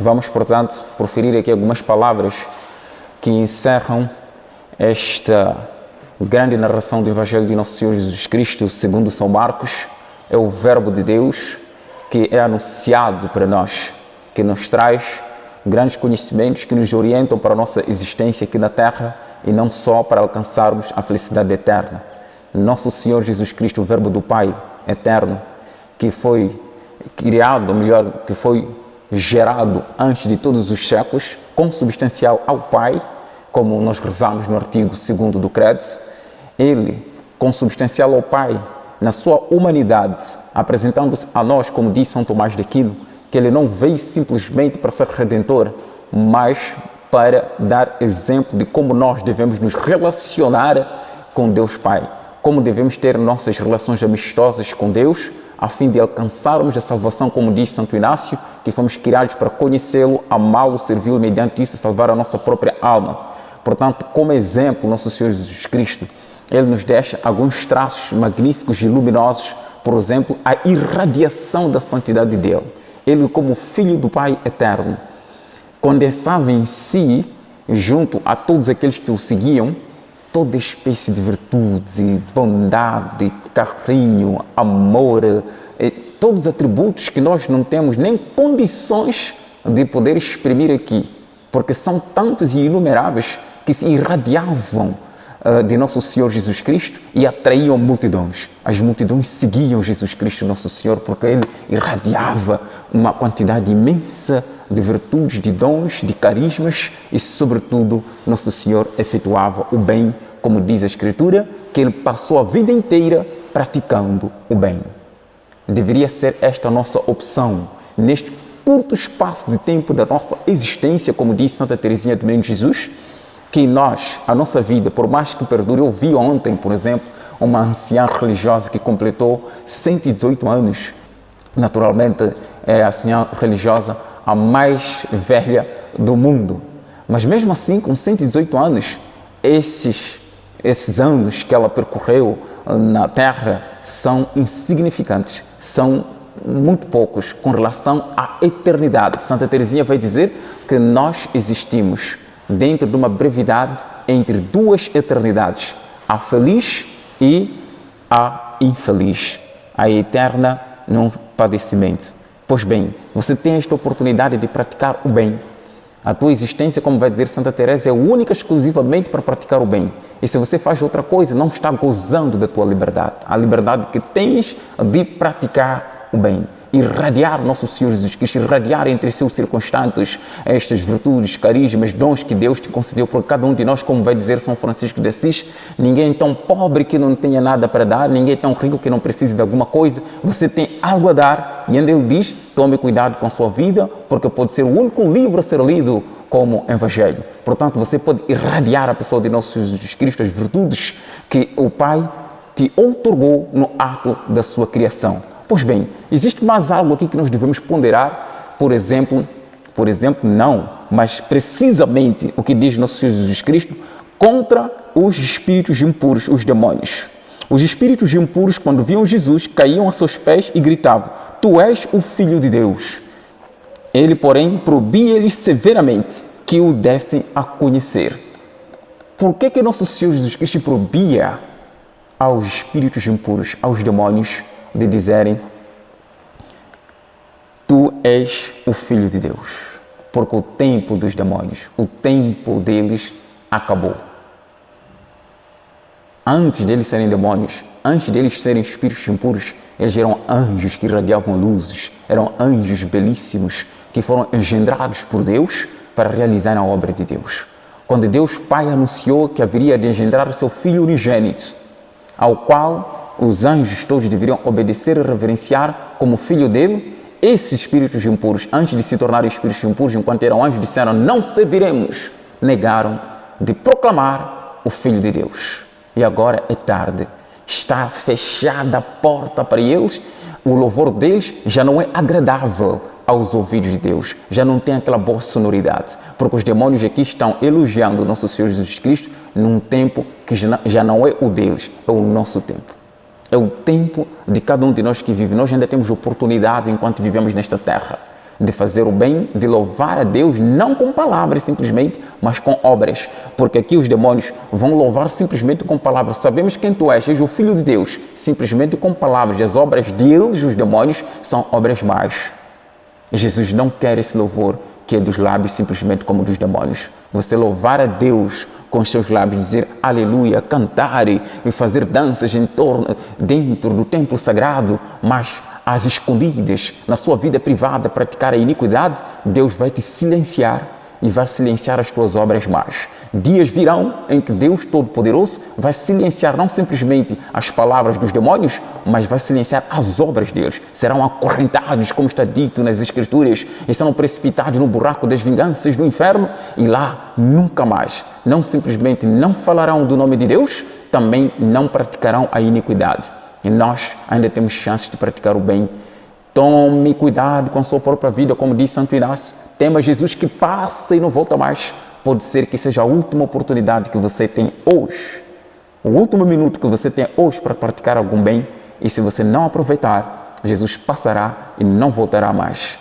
Vamos, portanto, proferir aqui algumas palavras que encerram esta grande narração do Evangelho de Nosso Senhor Jesus Cristo, segundo São Marcos. É o Verbo de Deus que é anunciado para nós, que nos traz grandes conhecimentos que nos orientam para a nossa existência aqui na Terra e não só para alcançarmos a felicidade eterna. Nosso Senhor Jesus Cristo, o Verbo do Pai eterno, que foi criado, ou melhor, que foi gerado antes de todos os séculos, consubstancial ao Pai, como nós rezamos no artigo 2º do Credo. Ele, consubstancial ao Pai, na sua humanidade, apresentando-se a nós, como diz São Tomás de Aquino, que ele não veio simplesmente para ser redentor, mas para dar exemplo de como nós devemos nos relacionar com Deus Pai, como devemos ter nossas relações amistosas com Deus, a fim de alcançarmos a salvação, como diz Santo Inácio, que fomos criados para conhecê-lo, amá-lo, servi-lo, mediante isso salvar a nossa própria alma. Portanto, como exemplo, Nosso Senhor Jesus Cristo, ele nos deixa alguns traços magníficos e luminosos, por exemplo, a irradiação da santidade dele. Ele, como Filho do Pai eterno, condensava em si, junto a todos aqueles que o seguiam, toda espécie de virtude, bondade, carinho, amor, todos os atributos que nós não temos nem condições de poder exprimir aqui, porque são tantos e inumeráveis que se irradiavam de Nosso Senhor Jesus Cristo e atraíam multidões. As multidões seguiam Jesus Cristo, Nosso Senhor, porque ele irradiava uma quantidade imensa de virtudes, de dons, de carismas e, sobretudo, Nosso Senhor efetuava o bem, como diz a Escritura, que ele passou a vida inteira praticando o bem. Deveria ser esta a nossa opção, neste curto espaço de tempo da nossa existência, como diz Santa Teresinha do Menino Jesus, que nós, a nossa vida, por mais que perdure, eu vi ontem, por exemplo, uma anciã religiosa que completou 118 anos. Naturalmente, é a anciã religiosa a mais velha do mundo. Mas mesmo assim, com 118 anos, esses anos que ela percorreu na Terra são insignificantes, são muito poucos com relação à eternidade. Santa Teresinha vai dizer que nós existimos dentro de uma brevidade entre duas eternidades, a feliz e a infeliz, a eterna no padecimento. Pois bem, você tem esta oportunidade de praticar o bem. A tua existência, como vai dizer Santa Teresa, é única exclusivamente para praticar o bem. E se você faz outra coisa, não está gozando da tua liberdade. A liberdade que tens de praticar o bem. Irradiar Nosso Senhor Jesus Cristo, irradiar entre seus circunstantes estas virtudes, carismas, dons que Deus te concedeu por cada um de nós, como vai dizer São Francisco de Assis. Ninguém é tão pobre que não tenha nada para dar, ninguém é tão rico que não precise de alguma coisa. Você tem algo a dar, e ainda ele diz, tome cuidado com a sua vida, porque pode ser o único livro a ser lido como Evangelho. Portanto, você pode irradiar a pessoa de Nosso Senhor Jesus Cristo, as virtudes que o Pai te outorgou no ato da sua criação. Pois bem, existe mais algo aqui que nós devemos ponderar, por exemplo não, mas precisamente o que diz Nosso Senhor Jesus Cristo contra os espíritos impuros, os demônios. Os espíritos impuros, quando viam Jesus, caíam a seus pés e gritavam: Tu és o Filho de Deus. Ele, porém, proibia-lhes severamente que o dessem a conhecer. Por que Nosso Senhor Jesus Cristo proibia aos espíritos impuros, aos demônios, de dizerem: Tu és o Filho de Deus? Porque o tempo dos demônios, o tempo deles acabou. Antes deles serem demônios, antes deles serem espíritos impuros, eles eram anjos que irradiavam luzes, eram anjos belíssimos que foram engendrados por Deus para realizar a obra de Deus. Quando Deus Pai anunciou que haveria de engendrar o seu Filho unigênito, ao qual os anjos todos deveriam obedecer e reverenciar como filho dele, esses espíritos impuros, antes de se tornarem espíritos impuros, enquanto eram anjos, disseram: Não serviremos. Negaram de proclamar o Filho de Deus. E agora é tarde. Está fechada a porta para eles. O louvor deles já não é agradável aos ouvidos de Deus. Já não tem aquela boa sonoridade. Porque os demônios aqui estão elogiando o Nosso Senhor Jesus Cristo num tempo que já não é o deles, é o nosso tempo. É o tempo de cada um de nós que vive. Nós ainda temos oportunidade, enquanto vivemos nesta terra, de fazer o bem, de louvar a Deus, não com palavras simplesmente, mas com obras. Porque aqui os demônios vão louvar simplesmente com palavras. Sabemos quem tu és o Filho de Deus, simplesmente com palavras. As obras deles, os demônios, são obras más. Jesus não quer esse louvor que é dos lábios simplesmente como dos demônios. Você louvar a Deus com os seus lábios, dizer aleluia, cantar e fazer danças dentro do templo sagrado, mas às escondidas, na sua vida privada, praticar a iniquidade, Deus vai te silenciar e vai silenciar as tuas obras más. Dias virão em que Deus Todo-Poderoso vai silenciar não simplesmente as palavras dos demônios, mas vai silenciar as obras deles. Serão acorrentados, como está dito nas Escrituras, e serão precipitados no buraco das vinganças do inferno, e lá nunca mais, não simplesmente não falarão do nome de Deus, também não praticarão a iniquidade. E nós ainda temos chances de praticar o bem. Tome cuidado com a sua própria vida, como diz Santo Inácio. Tema Jesus que passa e não volta mais. Pode ser que seja a última oportunidade que você tem hoje. O último minuto que você tem hoje para praticar algum bem. E se você não aproveitar, Jesus passará e não voltará mais.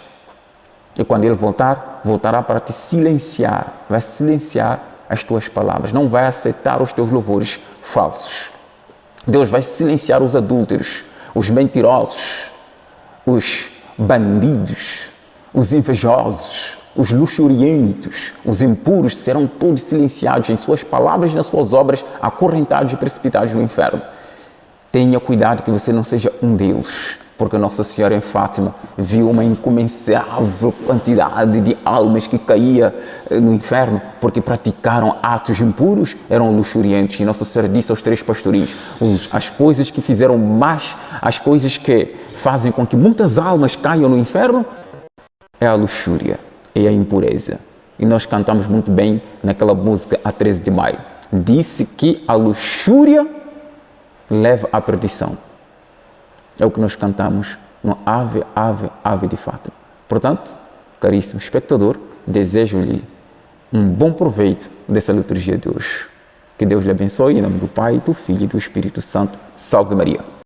E quando Ele voltar, voltará para te silenciar. Vai silenciar as tuas palavras. Não vai aceitar os teus louvores falsos. Deus vai silenciar os adúlteros, os mentirosos, os bandidos, os invejosos, os luxurientos, os impuros serão todos silenciados em suas palavras e nas suas obras, acorrentados e precipitados no inferno. Tenha cuidado que você não seja um deles, porque Nossa Senhora em Fátima viu uma incomensurável quantidade de almas que caía no inferno porque praticaram atos impuros, eram luxuriantes. E Nossa Senhora disse aos 3 pastorinhos, as coisas que fizeram mais, as coisas que fazem com que muitas almas caiam no inferno, é a luxúria, é a impureza. E nós cantamos muito bem naquela música a 13 de maio. Disse que a luxúria leva à perdição. É o que nós cantamos no Ave, Ave, Ave de Fátima. Portanto, caríssimo espectador, desejo-lhe um bom proveito dessa liturgia de hoje. Que Deus lhe abençoe, em nome do Pai, do Filho e do Espírito Santo. Salve Maria.